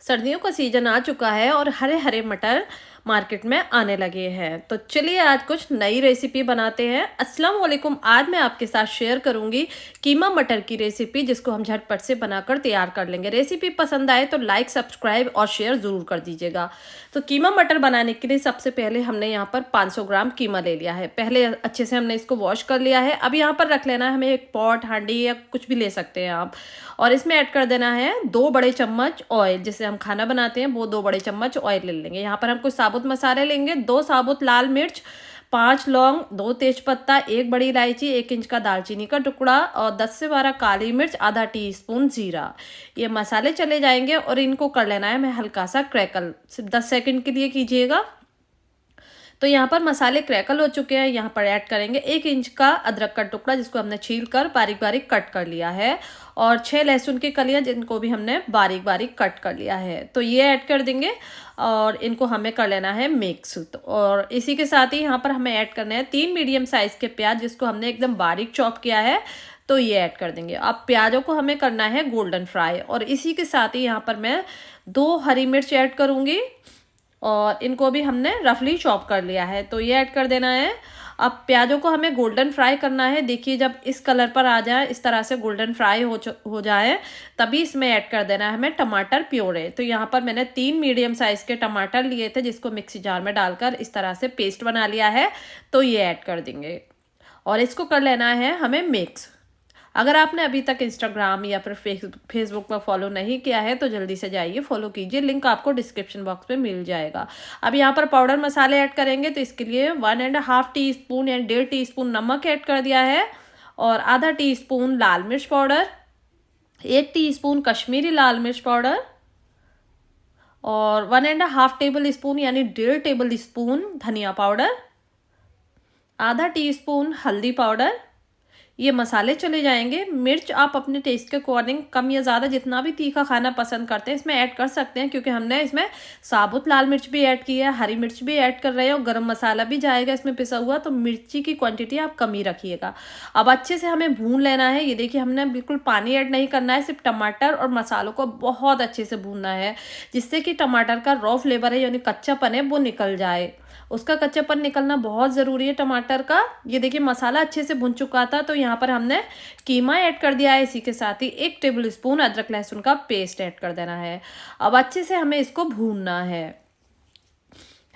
सर्दियों का सीजन आ चुका है और हरे हरे मटर मार्केट में आने लगे हैं। तो चलिए आज कुछ नई रेसिपी बनाते हैं। अस्सलाम वालेकुम। आज मैं आपके साथ शेयर करूंगी कीमा मटर की रेसिपी, जिसको हम झटपट से बनाकर तैयार कर लेंगे। रेसिपी पसंद आए तो लाइक, सब्सक्राइब और शेयर ज़रूर कर दीजिएगा। तो कीमा मटर बनाने के लिए सबसे पहले हमने यहाँ पर 500 ग्राम कीमा ले लिया है। पहले अच्छे से हमने इसको वॉश कर लिया है। अब यहाँ पर रख लेना है हमें एक पॉट, हांडी या कुछ भी ले सकते हैं आप। और इसमें ऐड कर देना है 2 बड़े चम्मच ऑयल। जिससे हम खाना बनाते हैं वो 2 बड़े चम्मच ऑयल ले लेंगे। यहाँ पर हम कुछ साबुत मसाले लेंगे। 2 साबुत लाल मिर्च, 5 लौंग, 2 तेजपत्ता, 1 बड़ी इलायची, 1 इंच का दालचीनी का टुकड़ा और 10 से 12 काली मिर्च, आधा टीस्पून जीरा। ये मसाले चले जाएंगे और इनको कर लेना है हमें हल्का सा क्रैकल। सिर्फ 10 सेकंड के लिए कीजिएगा। तो यहाँ पर मसाले क्रैकल हो चुके हैं। यहाँ पर ऐड करेंगे 1 इंच का अदरक का टुकड़ा, जिसको हमने छील कर बारीक बारीक कट कर लिया है, और 6 लहसुन की कलियां, जिनको भी हमने बारीक बारीक कट कर लिया है। तो ये ऐड कर देंगे और इनको हमें कर लेना है मिक्स। तो और इसी के साथ ही यहाँ पर हमें ऐड करना है 3 मीडियम साइज के प्याज, जिसको हमने एकदम बारीक चॉप किया है। तो ये ऐड कर देंगे। अब प्याजों को हमें करना है गोल्डन फ्राई, और इसी के साथ ही यहाँ पर मैं 2 हरी मिर्च ऐड करूँगी और इनको भी हमने रफली चॉप कर लिया है। तो ये ऐड कर देना है। अब प्याजों को हमें गोल्डन फ्राई करना है। देखिए जब इस कलर पर आ जाए, इस तरह से गोल्डन फ्राई हो जाए, तभी इसमें ऐड कर देना है हमें टमाटर प्योरे। तो यहाँ पर मैंने 3 मीडियम साइज के टमाटर लिए थे, जिसको मिक्सी जार में डालकर इस तरह से पेस्ट बना लिया है। तो ये ऐड कर देंगे और इसको कर लेना है हमें मिक्स। अगर आपने अभी तक इंस्टाग्राम या फिर फेसबुक पर फॉलो नहीं किया है तो जल्दी से जाइए, फॉलो कीजिए। लिंक आपको डिस्क्रिप्शन बॉक्स में मिल जाएगा। अब यहाँ पर पाउडर मसाले ऐड करेंगे। तो इसके लिए 1.5 टीस्पून या 1.5 टीस्पून नमक ऐड कर दिया है, और आधा टीस्पून लाल मिर्च पाउडर, 1 टीस्पून कश्मीरी लाल मिर्च पाउडर, और 1.5 टेबल स्पून यानी 1.5 टेबल स्पून धनिया पाउडर, आधा टीस्पून हल्दी पाउडर। ये मसाले चले जाएंगे। मिर्च आप अपने टेस्ट के अकॉर्डिंग कम या ज़्यादा, जितना भी तीखा खाना पसंद करते हैं इसमें ऐड कर सकते हैं, क्योंकि हमने इसमें साबुत लाल मिर्च भी ऐड की है, हरी मिर्च भी ऐड कर रहे हैं और गरम मसाला भी जाएगा इसमें पिसा हुआ। तो मिर्ची की क्वांटिटी आप कम ही रखिएगा। अब अच्छे से हमें भून लेना है। ये देखिए हमने बिल्कुल पानी ऐड नहीं करना है, सिर्फ टमाटर और मसालों को बहुत अच्छे से भूनना है, जिससे कि टमाटर का रॉ फ्लेवर है यानी कच्चापन है वो निकल जाए। उसका कच्चापन निकलना बहुत ज़रूरी है टमाटर का। ये देखिए मसाला अच्छे से भुन चुका था। तो यहाँ पर हमने कीमा ऐड कर दिया है। इसी के साथ ही 1 टेबल स्पून अदरक लहसुन का पेस्ट ऐड कर देना है। अब अच्छे से हमें इसको भूनना है।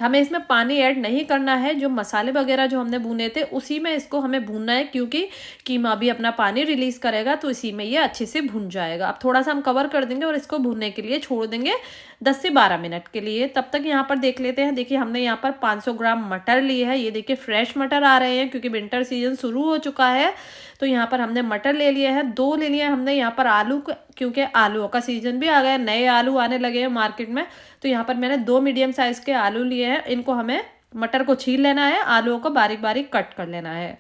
हमें इसमें पानी ऐड नहीं करना है। जो मसाले वगैरह जो हमने भुने थे उसी में इसको हमें भूनना है, क्योंकि कीमा भी अपना पानी रिलीज करेगा, तो इसी में ये अच्छे से भुन जाएगा। अब थोड़ा सा हम कवर कर देंगे और इसको भूनने के लिए छोड़ देंगे 10 से 12 मिनट के लिए। तब तक यहाँ पर देख लेते हैं। देखिए हमने यहाँ पर 500 ग्राम मटर लिए है। ये देखिए फ्रेश मटर आ रहे हैं, क्योंकि विंटर सीजन शुरू हो चुका है। तो यहाँ पर हमने मटर ले लिए हैं। 2 ले लिए हमने यहाँ पर आलू, क्योंकि आलूओं का सीजन भी आ गया, नए आलू आने लगे हैं मार्केट में। तो यहाँ पर मैंने 2 मीडियम साइज के आलू लिए हैं। इनको हमें मटर को छील लेना है, आलूओं को बारीक बारीक कट कर लेना है।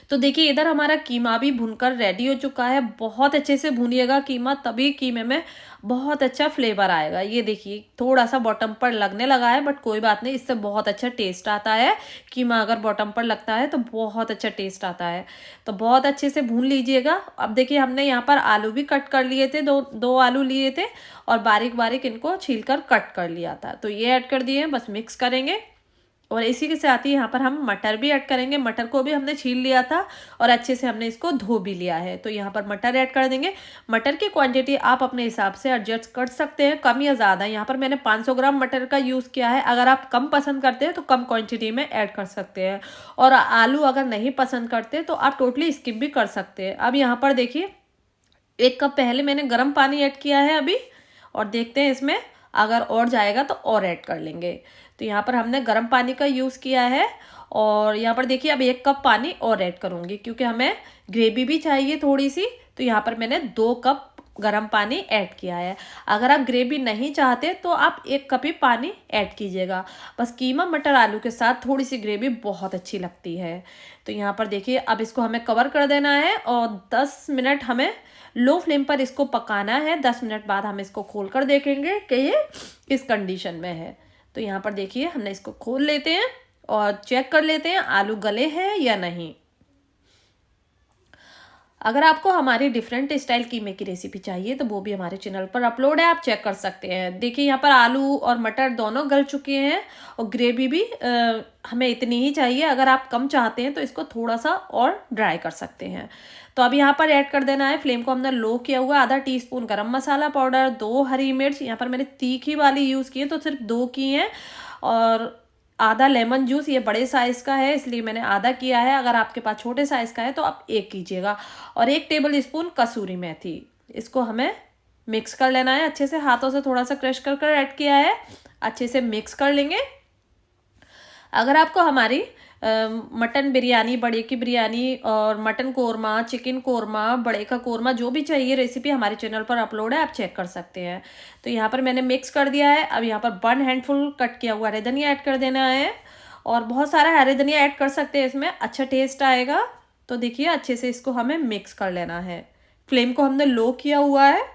तो देखिए इधर हमारा कीमा भी भुनकर रेडी हो चुका है। बहुत अच्छे से भूनिएगा कीमा, तभी कीमे में बहुत अच्छा फ्लेवर आएगा। ये देखिए थोड़ा सा बॉटम पर लगने लगा है, बट कोई बात नहीं, इससे बहुत अच्छा टेस्ट आता है। कीमा अगर बॉटम पर लगता है तो बहुत अच्छा टेस्ट आता है। तो बहुत अच्छे से भून लीजिएगा। अब देखिए हमने यहाँ पर आलू भी कट कर लिए थे, दो आलू लिए थे और बारीक बारीक इनको छील कर कट कर लिया था। तो ये ऐड कर दिए, बस मिक्स करेंगे। और इसी के साथ ही यहाँ पर हम मटर भी ऐड करेंगे। मटर को भी हमने छील लिया था और अच्छे से हमने इसको धो भी लिया है। तो यहाँ पर मटर ऐड कर देंगे। मटर की क्वांटिटी आप अपने हिसाब से एडजस्ट कर सकते हैं, कम या ज़्यादा। यहाँ पर मैंने 500 ग्राम मटर का यूज़ किया है। अगर आप कम पसंद करते हैं तो कम क्वान्टिटी में ऐड कर सकते हैं, और आलू अगर नहीं पसंद करते तो आप टोटली स्किप भी कर सकते हैं। अब यहाँ पर देखिए 1 कप पहले मैंने गर्म पानी ऐड किया है अभी, और देखते हैं इसमें अगर और जाएगा तो और ऐड कर लेंगे। तो यहाँ पर हमने गर्म पानी का यूज़ किया है, और यहाँ पर देखिए अब 1 कप पानी और ऐड करूँगी, क्योंकि हमें ग्रेवी भी चाहिए थोड़ी सी। तो यहाँ पर मैंने 2 कप गर्म पानी ऐड किया है। अगर आप ग्रेवी नहीं चाहते तो आप 1 कप ही पानी ऐड कीजिएगा। बस कीमा मटर आलू के साथ थोड़ी सी ग्रेवी बहुत अच्छी लगती है। तो यहाँ पर देखिए अब इसको हमें कवर कर देना है और 10 मिनट हमें लो फ्लेम पर इसको पकाना है। 10 मिनट बाद हम इसको खोल कर देखेंगे कि ये किस कंडीशन में है। तो यहाँ पर देखिए हमने इसको खोल लेते हैं और चेक कर लेते हैं आलू गले हैं या नहीं। अगर आपको हमारी डिफरेंट स्टाइल कीमे की रेसिपी चाहिए तो वो भी हमारे चैनल पर अपलोड है, आप चेक कर सकते हैं। देखिए यहाँ पर आलू और मटर दोनों गल चुके हैं और ग्रेवी भी हमें इतनी ही चाहिए। अगर आप कम चाहते हैं तो इसको थोड़ा सा और ड्राई कर सकते हैं। तो अब यहाँ पर ऐड कर देना है, फ्लेम को हमने लो किया हुआ, आधा टीस्पून गरम मसाला पाउडर, 2 हरी मिर्च, यहाँ पर मैंने तीखी वाली यूज़ की है तो सिर्फ 2 की हैं, और आधा लेमन जूस, ये बड़े साइज़ का है इसलिए मैंने आधा किया है। अगर आपके पास छोटे साइज़ का है तो आप 1 कीजिएगा। और 1 टेबल स्पून कसूरी मेथी, इसको हमें मिक्स कर लेना है अच्छे से, हाथों से थोड़ा सा क्रश कर कर ऐड किया है, अच्छे से मिक्स कर लेंगे। अगर आपको हमारी मटन बिरयानी, बड़े की बिरयानी और मटन कोरमा, चिकन कोरमा, बड़े का कोरमा जो भी चाहिए रेसिपी हमारे चैनल पर अपलोड है, आप चेक कर सकते हैं। तो यहाँ पर मैंने मिक्स कर दिया है। अब यहाँ पर 1 हैंडफुल कट किया हुआ हरे धनिया ऐड कर देना है, और बहुत सारा हरे धनिया ऐड कर सकते हैं, इसमें अच्छा टेस्ट आएगा। तो देखिए अच्छे से इसको हमें मिक्स कर लेना है। फ्लेम को हमने लो किया हुआ है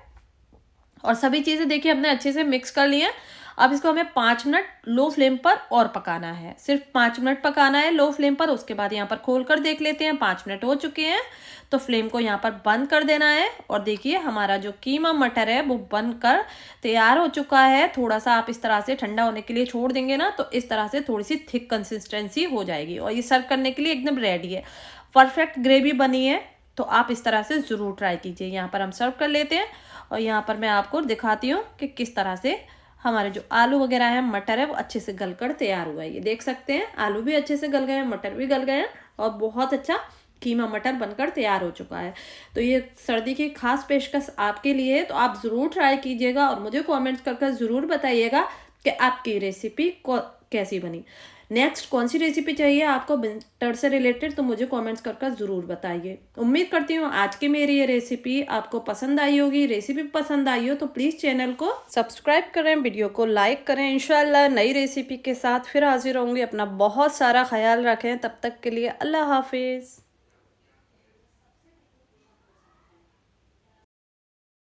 और सभी चीज़ें देखिए हमने अच्छे से मिक्स कर ली हैं। अब इसको हमें 5 मिनट लो फ्लेम पर और पकाना है, सिर्फ 5 मिनट पकाना है लो फ्लेम पर। उसके बाद यहाँ पर खोल कर देख लेते हैं, 5 मिनट हो चुके हैं तो फ्लेम को यहाँ पर बंद कर देना है। और देखिए हमारा जो कीमा मटर है वो बन कर तैयार हो चुका है। थोड़ा सा आप इस तरह से ठंडा होने के लिए छोड़ देंगे ना तो इस तरह से थोड़ी सी थिक कंसिस्टेंसी हो जाएगी और ये सर्व करने के लिए एकदम रेडी है। परफेक्ट ग्रेवी बनी है, तो आप इस तरह से ज़रूर ट्राई कीजिए। यहाँ पर हम सर्व कर लेते हैं और यहाँ पर मैं आपको दिखाती हूँ कि किस तरह से हमारे जो आलू वगैरह है, मटर है, वो अच्छे से गल कर तैयार हुआ है। ये देख सकते हैं आलू भी अच्छे से गल गए हैं, मटर भी गल गए हैं और बहुत अच्छा कीमा मटर बनकर तैयार हो चुका है। तो ये सर्दी की खास पेशकश आपके लिए है, तो आप ज़रूर ट्राई कीजिएगा और मुझे कमेंट्स कर ज़रूर बताइएगा कि आपकी रेसिपी कैसी बनी। नेक्स्ट कौन सी रेसिपी चाहिए आपको विंटर से रिलेटेड, तो मुझे कमेंट्स कर ज़रूर बताइए। उम्मीद करती हूँ आज की मेरी ये रेसिपी आपको पसंद आई होगी। रेसिपी पसंद आई हो तो प्लीज़ चैनल को सब्सक्राइब करें, वीडियो को लाइक करें। इंशाल्लाह नई रेसिपी के साथ फिर हाजिर होंगे। अपना बहुत सारा ख्याल रखें, तब तक के लिए अल्लाह हाफिज़।